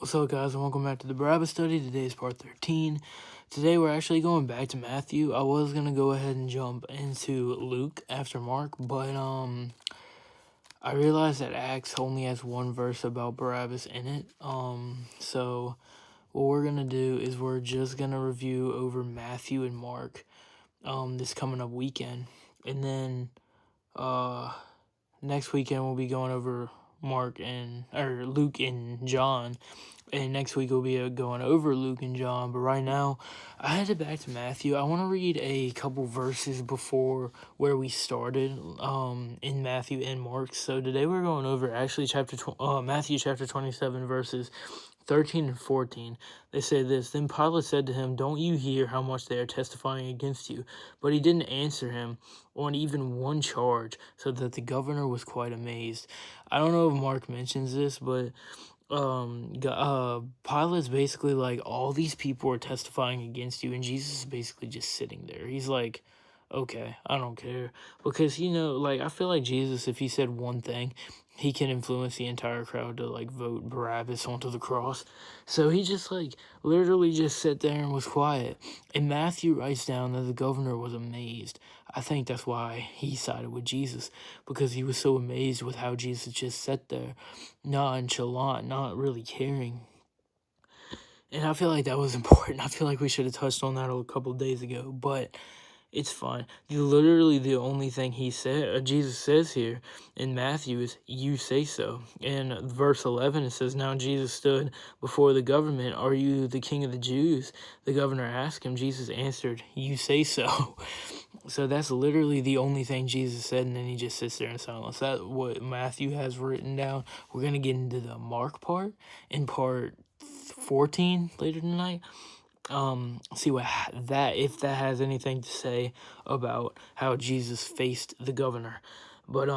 What's up, guys, and welcome back to the Barabbas study. Today is part 13. Today we're actually going back to Matthew. I was going to go ahead and jump into Luke after Mark, but I realized that Acts only has one verse about Barabbas in it. So what we're going to do is we're just going to review over Matthew and Mark this coming up weekend. And then next weekend we'll be going over Luke and John, and next week we'll be going over Luke and John. But right now I headed back to Matthew. I want to read a couple verses before where we started in Matthew and Mark. So today we're going over actually Matthew chapter 27 verses 13 and 14. They say this: Then Pilate said to him, "Don't you hear how much they are testifying against you?" But he didn't answer him on even one charge, so that the governor was quite amazed. I don't know if Mark mentions this, but Pilate's basically like, all these people are testifying against you, and Jesus is basically just sitting there. He's like, okay, I don't care. Because, I feel like Jesus, if he said one thing, he can influence the entire crowd to, vote Barabbas onto the cross. So he just, literally just sat there and was quiet. And Matthew writes down that the governor was amazed. I think that's why he sided with Jesus, because he was so amazed with how Jesus just sat there, nonchalant, not really caring. And I feel like that was important. I feel like we should have touched on that a couple of days ago, but it's fine. Literally, the only thing Jesus says here in Matthew is, "You say so." In verse 11, it says, "Now Jesus stood before the government. 'Are you the king of the Jews?' The governor asked him. Jesus answered, 'You say so.'" So that's literally the only thing Jesus said, and then he just sits there in silence. That's what Matthew has written down. We're going to get into the Mark part in part 14 later tonight. See if that has anything to say about how Jesus faced the governor. But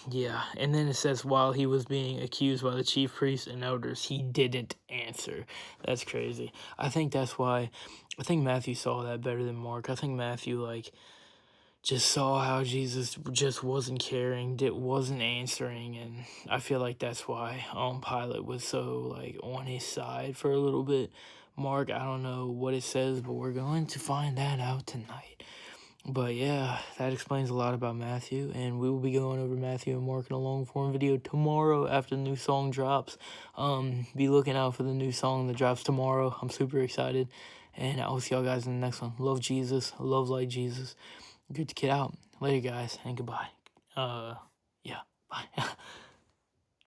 yeah, and then it says, while he was being accused by the chief priests and elders, he didn't answer. That's crazy. I think Matthew saw that better than Mark. I think Matthew just saw how Jesus just wasn't caring, wasn't answering, and I feel like that's why Pilate was so on his side for a little bit. Mark, I don't know what it says, but we're going to find that out tonight. But yeah, that explains a lot about Matthew, and we will be going over Matthew and Mark in a long form video tomorrow after the new song drops. Be looking out for the new song that drops tomorrow. I'm super excited, and I will see y'all guys in the next one. Love Jesus, love like Jesus. Good to get out. Later, guys, and goodbye. Yeah, bye.